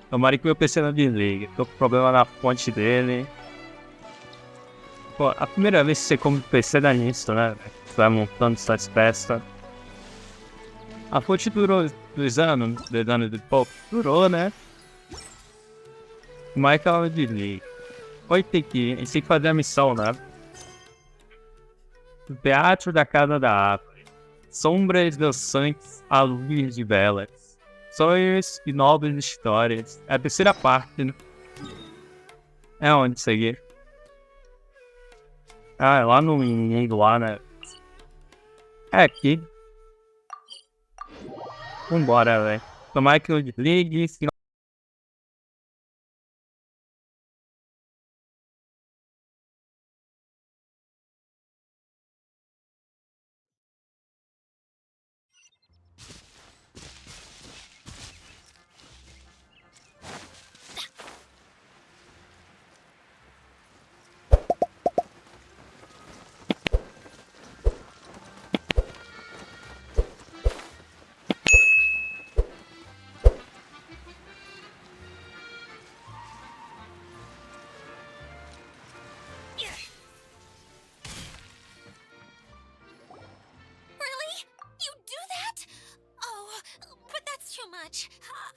Tomara que meu PC não desligue. Tô com problema na fonte dele. Pô, a primeira vez que você compra o PC dá nisso, né? Você vai montando suas peças. A fonte durou 2 anos e pouco. Durou, né? Mas que ela desliga. Oi, a gente tem que fazer a missão, né? O Teatro da Casa da Árvore. Sombras dançantes à luz de velas. Sonhos e novas histórias. É a terceira parte, né? É onde seguir? Ah, é lá no mundo lá, né? É aqui. Vambora, velho. Tomara que eu desligue.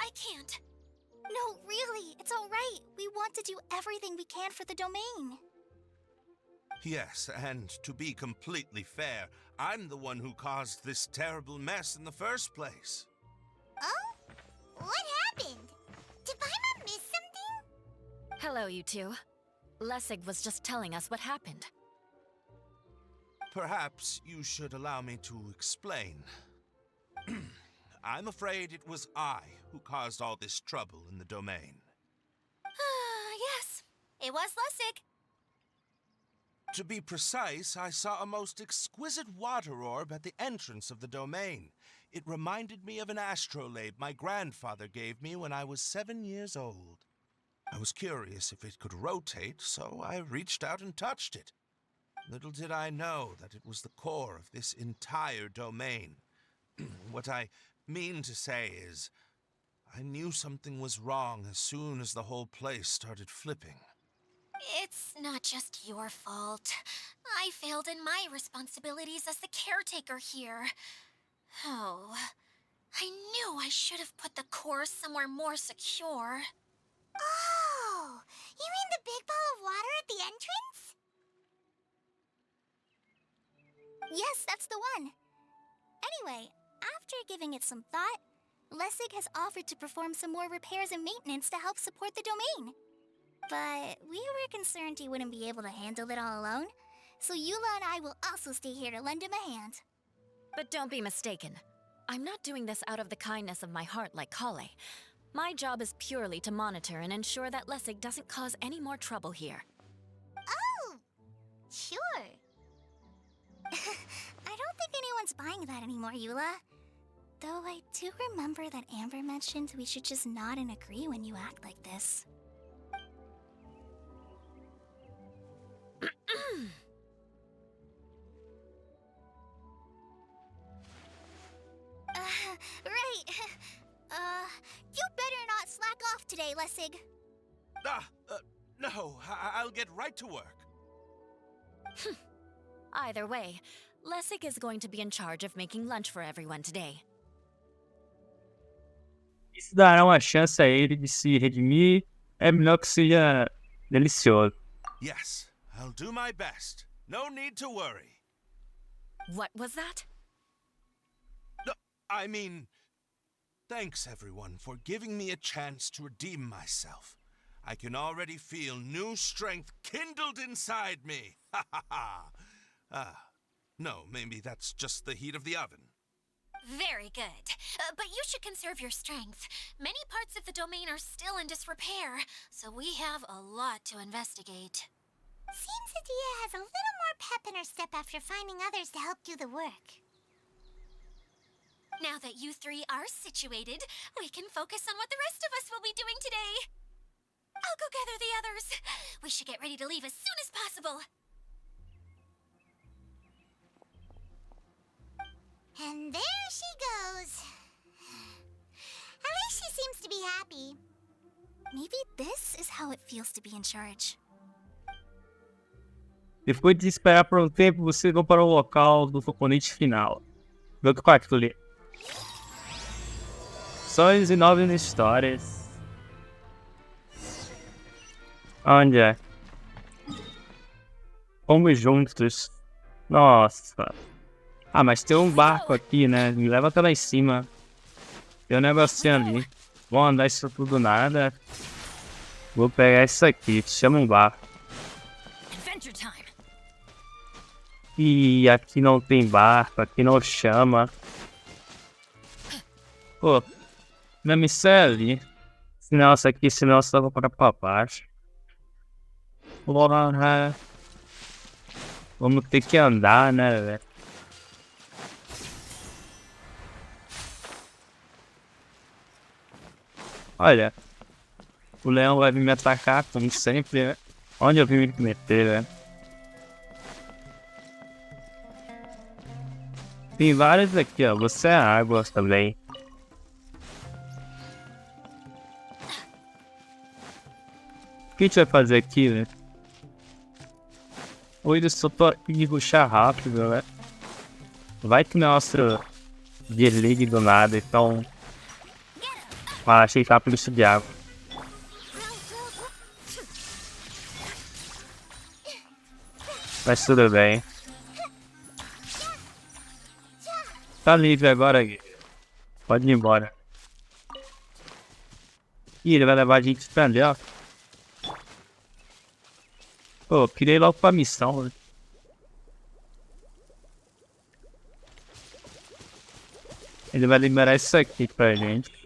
I can't. No, really, it's all right. We want to do everything we can for the domain. Yes, and to be completely fair, I'm the one who caused this terrible mess in the first place. Oh? What happened? Did Paimon miss something? Hello, you two. Lessig was just telling us what happened. Perhaps you should allow me to explain. I'm afraid it was I who caused all this trouble in the domain. Yes, it was Lessig. To be precise, I saw a most exquisite water orb at the entrance of the domain. It reminded me of an astrolabe my grandfather gave me when I was 7 years old. I was curious if it could rotate, so I reached out and touched it. Little did I know that it was the core of this entire domain. What I mean to say is, I knew something was wrong as soon as the whole place started flipping. It's not just your fault. I failed in my responsibilities as the caretaker here. Oh, I knew I should have put the core somewhere more secure. Oh, you mean the big ball of water at the entrance? Yes, that's the one. Anyway, after giving it some thought, Lessig has offered to perform some more repairs and maintenance to help support the domain. But we were concerned he wouldn't be able to handle it all alone, so Eula and I will also stay here to lend him a hand. But don't be mistaken. I'm not doing this out of the kindness of my heart like Coalla. My job is purely to monitor and ensure that Lessig doesn't cause any more trouble here. Oh, sure. I don't think anyone's buying that anymore, Eula. Though I do remember that Amber mentioned we should just nod and agree when you act like this. Right. You better not slack off today, Lessig. No, I'll get right to work. Either way, Lessig is going to be in charge of making lunch for everyone today. Isso dará uma chance a ele de se redimir. É melhor que seja delicioso. Yes, I'll do my best. No need to worry. What was that? No, I mean, thanks everyone for giving me a chance to redeem myself. I can already feel new strength kindled inside me. Ha ha ha. No, maybe that's just the heat of the oven. Very good. But you should conserve your strength. Many parts of the domain are still in disrepair, so we have a lot to investigate. Seems Adia has a little more pep in her step after finding others to help do the work. Now that you three are situated, we can focus on what the rest of us will be doing today. I'll go gather the others. We should get ready to leave as soon as possible. And there she goes. At least she seems to be happy. Maybe this is how it feels to be in charge. Depois de esperar por um tempo, você vai para o local do componente final. Vê o que quarto ali. Sonhos e novas histórias. Onde é? Fomos juntos. Nossa. Ah, mas tem um barco aqui, né? Me leva até lá em cima. Tem um negocinho ali. Vou andar isso tudo nada. Vou pegar isso aqui. Chama um barco. E aqui não tem barco. Aqui não chama. Pô. Minha missão é ali. Senão isso aqui, senão eu só vou para baixo. Porra. Vamos ter que andar, né, velho? Olha. O leão vai vir me atacar, como sempre, né? Onde eu vim me meter, né? Tem vários aqui, ó. Você é água também. O que a gente vai fazer aqui, né? Hoje só tô aqui de rushar rápido, né? Vai que o negócio desligue do nada, então... Ah, achei rápido isso de água. Mas tudo bem. Tá livre agora, Gui. Pode ir embora. Ih, ele vai levar a gente pra ali, ó. Pô, queria ir logo pra missão, né? Ele vai liberar isso aqui pra gente.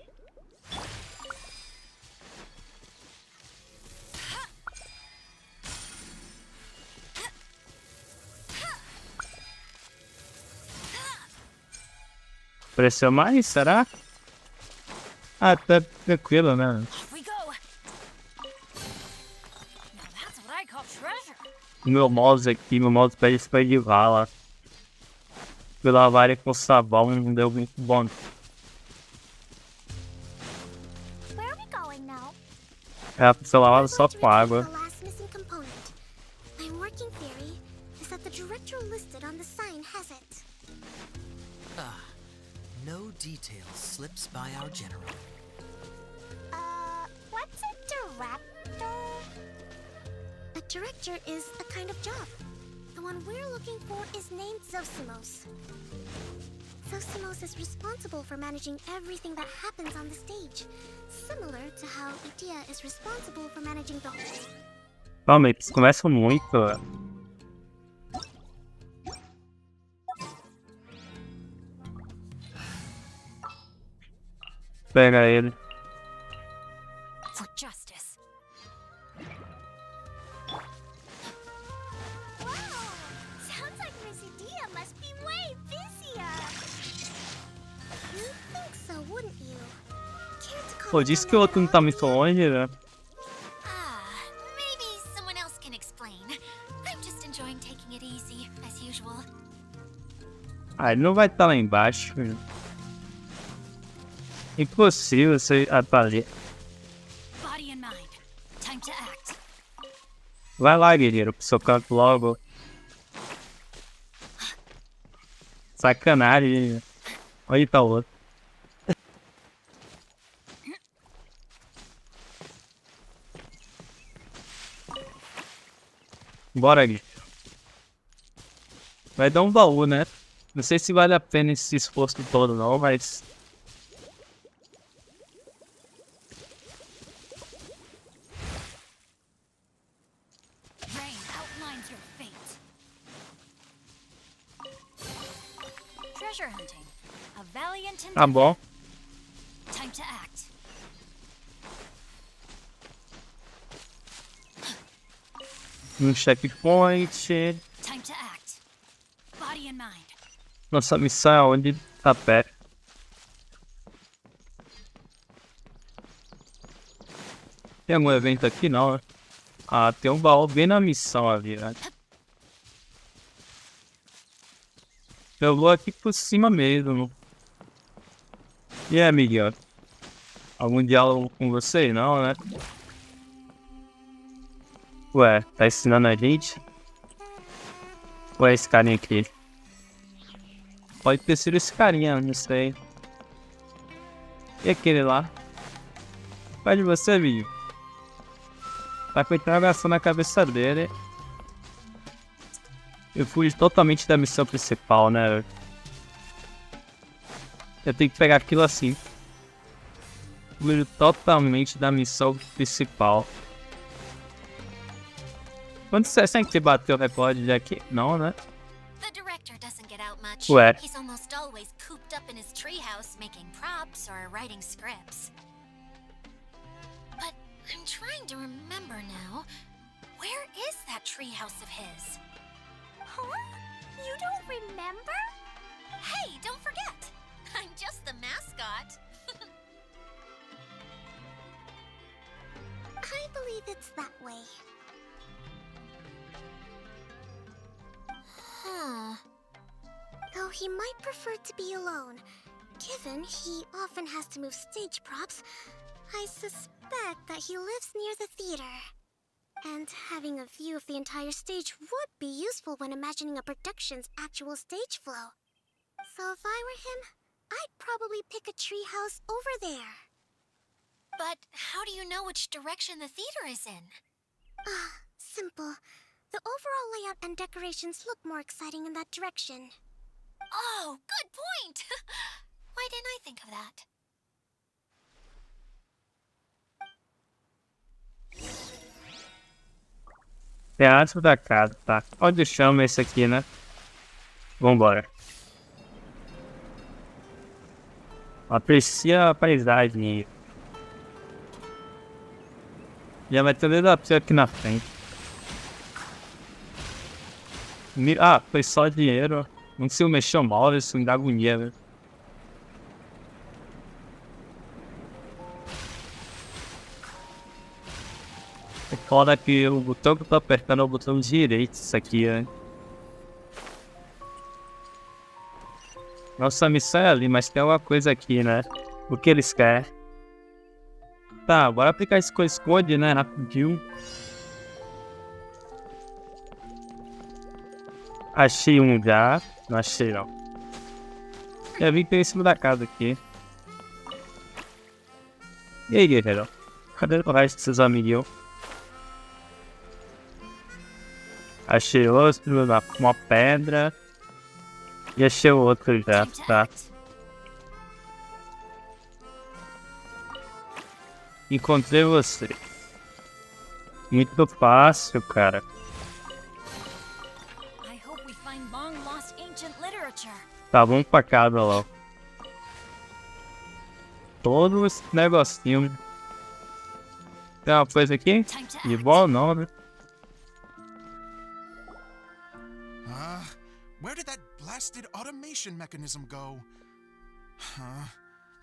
Apareceu mais? Será? Ah, tá tranquilo, né? O meu mouse aqui, meu mousepad foi de vala. Fui lavar ele com sabão e não deu muito bom. Where are we going now? Ela precisa lavar só com água. The last missing component. My working theory is that the director listed on the sign has it. No detail slips by our general. What's a director? A director is a kind of job. The one we're looking for is named Zosimos. Zosimos is responsible for managing everything that happens on the stage, similar to how Idea is responsible for managing the whole. Calma, eles conversam muito. Pega ele. For justice. Wow! Sounds like Miss Idea must be way busier. You'd think so, wouldn't you? Care to Pô, disse que o outro não tá muito longe, né? Maybe someone else can explain. I'm just enjoying taking it easy, as usual. Ah, ele não vai estar lá embaixo. Impossível você aparecer. Body and mind. Time to act. Vai lá, guerreiro, pro seu canto logo. Sacanagem. Onde tá o outro? Bora, Gui. Vai dar um baú, né? Não sei se vale a pena esse esforço todo não, mas... Rain outlines your fate. Treasure hunting. A valiant Tá endeavor. bom. Time to act. Checkpoint. Time to act. Body and mind. Nossa missão é onde tá perto. Tem algum evento aqui? Não, né? Ah, tem um baú bem na missão ali, né? Eu vou aqui por cima mesmo. E aí, amiguinho? Algum diálogo com você? Não, né? Ué, tá ensinando a gente? Ou é esse carinha aqui? Pode ter sido esse carinha, não sei. E aquele lá? Vai de você, amigo. Tá com interrogação na cabeça dele. Eu fugi totalmente da missão principal, né? Eu tenho que pegar aquilo assim. Fugi totalmente da missão principal. Quando você sempre que bateu o recorde de aqui? Não, né? The director doesn't get out much. Ué. He's almost always cooped up in his treehouse making props or writing scripts. But I'm trying to remember now. Where is that treehouse of his? Huh? You don't remember? Hey, don't forget. I'm just the mascot. I believe it's that way. Huh. Though he might prefer to be alone, given he often has to move stage props, I suspect that he lives near the theater. And having a view of the entire stage would be useful when imagining a production's actual stage flow. So if I were him, I'd probably pick a treehouse over there. But how do you know which direction the theater is in? Simple. The overall layout and decorations look more exciting in that direction. Oh, good point! Why didn't I think of that? Teatro da casa, tá. Onde chama esse aqui, né? Vambora. Aprecia a paisagem. Já vai ter desafio aqui na frente. Ah, foi só dinheiro. Não consigo mexer o mouse, isso me dá agonia, velho. É foda que o botão que eu tô apertando é o botão direito, isso aqui, né? Nossa missão é ali, mas tem alguma coisa aqui, né? O que eles querem? Tá, bora aplicar esse esconde, né? Rapidinho. Achei um já. Não achei, não. Já vi que tem em cima da casa aqui. E aí, guerreiro? Cadê o resto desses amiguinhos? Achei outro, uma pedra. E achei outro já, tá? Encontrei você. Muito fácil, cara. Tá, vamos pra casa logo. Todo esse negocinho. Tem uma coisa aqui? De bom não, né? Where did that blasted automation mechanism go?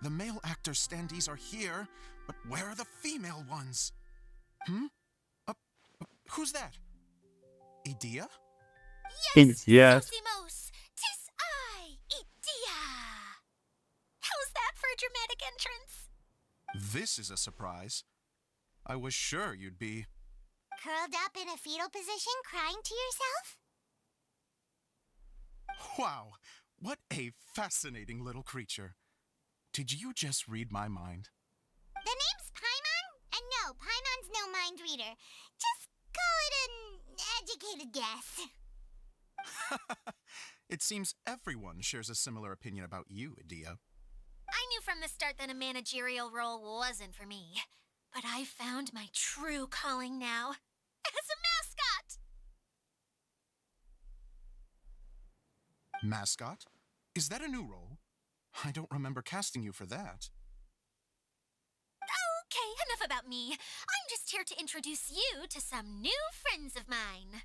The male actor standees are here, but where are the female ones? Who's that? Idea? Yes. Sosimos! 'Tis I, Idea! How's that for a dramatic entrance? This is a surprise. I was sure you'd be... Curled up in a fetal position, crying to yourself? Wow, what a fascinating little creature. Did you just read my mind? The name's Paimon? And no, Paimon's no mind reader. Just call it an educated guess. It seems everyone shares a similar opinion about you, Idea. I knew from the start that a managerial role wasn't for me. But I found my true calling now. As a mascot! Mascot? Is that a new role? I don't remember casting you for that. Okay, enough about me. I'm just here to introduce you to some new friends of mine.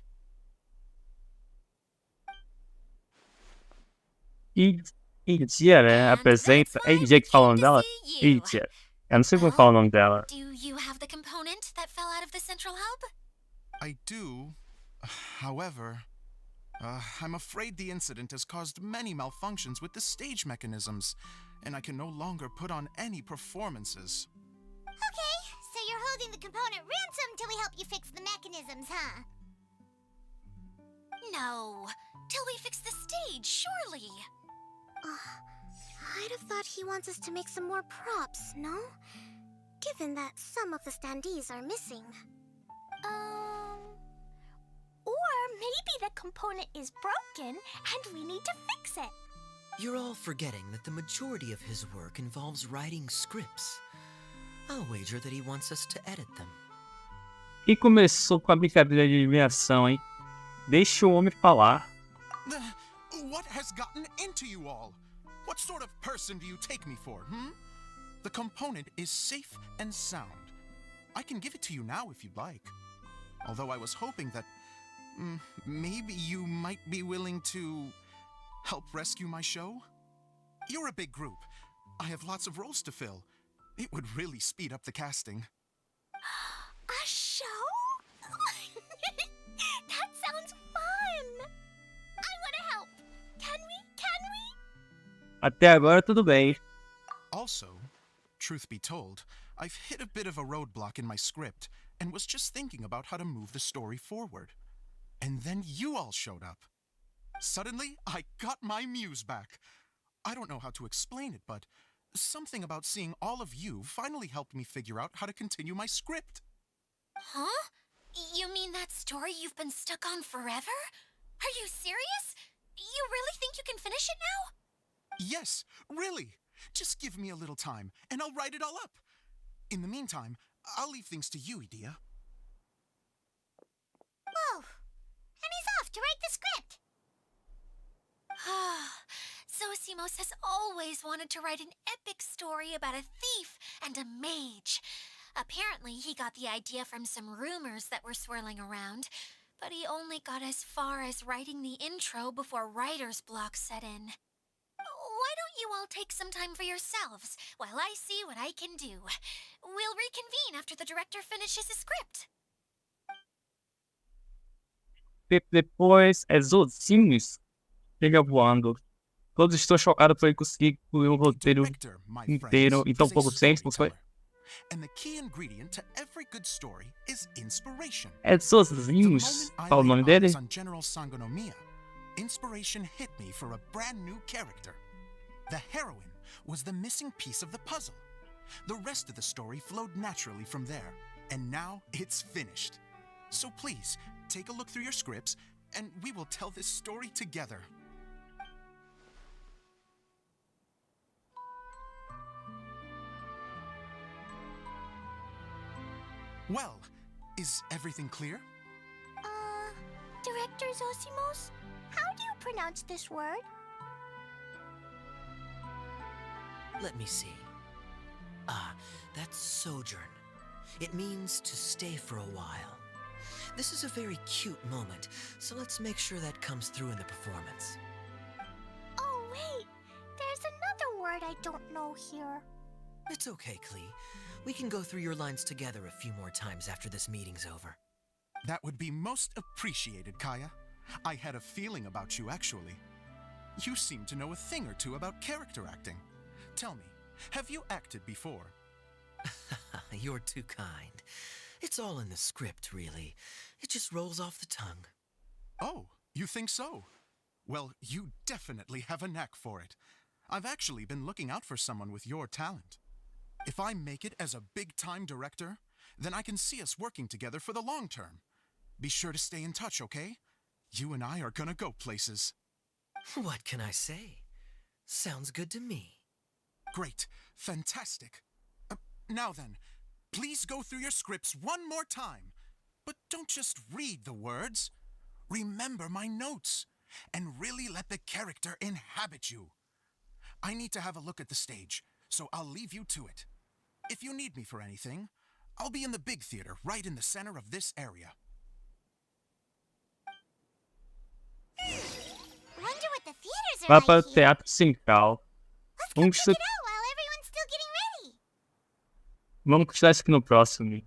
Idia, né? Apresenta. É Idia que fala o nome dela? Idia. Eu não sei como fala o nome dela. Do you have the component that fell out of the central hub? I do. However, I'm afraid the incident has caused many malfunctions with the stage mechanisms, and I can no longer put on any performances. Okay, so you're you're holding the component ransom till we help you fix the mechanisms, huh? No, till we fix the stage, surely. I'd have thought he wants us to make some more props, no? Given that some of the standees are missing. Or maybe the component is broken and we need to fix it. You're all forgetting that the majority of his work involves writing scripts. I'll wager that he wants us to edit them. E começou com a brincadeira de adivinhação, hein? Deixa o homem falar. What has gotten into you all? What sort of person do you take me for, The component is safe and sound. I can give it to you now if you'd like. Although I was hoping that maybe you might be willing to help rescue my show? You're a big group. I have lots of roles to fill. It would really speed up the casting. A show? That sounds fun! I want to help. Can we? Até agora tudo bem. Also, truth be told, I've hit a bit of a roadblock in my script and was just thinking about how to move the story forward. And then you all showed up. Suddenly, I got my muse back. I don't know how to explain it, but something about seeing all of you finally helped me figure out how to continue my script. Huh? You mean that story you've been stuck on forever? Are you serious? You really think you can finish it now? Yes, really. Just give me a little time, and I'll write it all up. In the meantime, I'll leave things to you, Idia. Whoa! And he's off to write the script! Zosimos has always wanted to write an epic story about a thief and a mage. Apparently, he got the idea from some rumors that were swirling around, but he only got as far as writing the intro before writer's block set in. Why don't you all take some time for yourselves while I see what I can do? We'll reconvene after the director finishes his script. Depois é Zosimos. Chega voando. Todos estão chocados por ele conseguir concluir um roteiro Director, my inteiro friends, em tão is a pouco tempo, não foi? storyteller. And the key ingredient to every good story is inspiration. É The Zosimos. moment I Qual o nome laid dele? eyes on General Sangonomiya, inspiration hit me for a brand new character. The heroine was the missing piece of the puzzle. The rest of the story flowed naturally from there, and now it's finished. So please, take a look through your scripts, and we will tell this story together. Well, is everything clear? Director Zosimos, how do you pronounce this word? Let me see. That's sojourn. It means to stay for a while. This is a very cute moment, so let's make sure that comes through in the performance. Oh, wait. There's another word I don't know here. It's okay, Klee. We can go through your lines together a few more times after this meeting's over. That would be most appreciated, Kaya. I had a feeling about you, actually. You seem to know a thing or two about character acting. Tell me, have you acted before? You're too kind. It's all in the script, really. It just rolls off the tongue. Oh, you think so? Well, you definitely have a knack for it. I've actually been looking out for someone with your talent. If I make it as a big-time director, then I can see us working together for the long term. Be sure to stay in touch, okay? You and I are gonna go places. What can I say? Sounds good to me. Great. Fantastic. Now then, please go through your scripts one more time. But don't just read the words. Remember my notes. And really let the character inhabit you. I need to have a look at the stage, so I'll leave you to it. If you need me for anything, I'll be in the big theater right in the center of this area. Wonder what the theaters are Vá para o like here. Teatro Central. Let's go Vamos check it out while everyone's still getting ready. Vamos continuar isso aqui no próximo.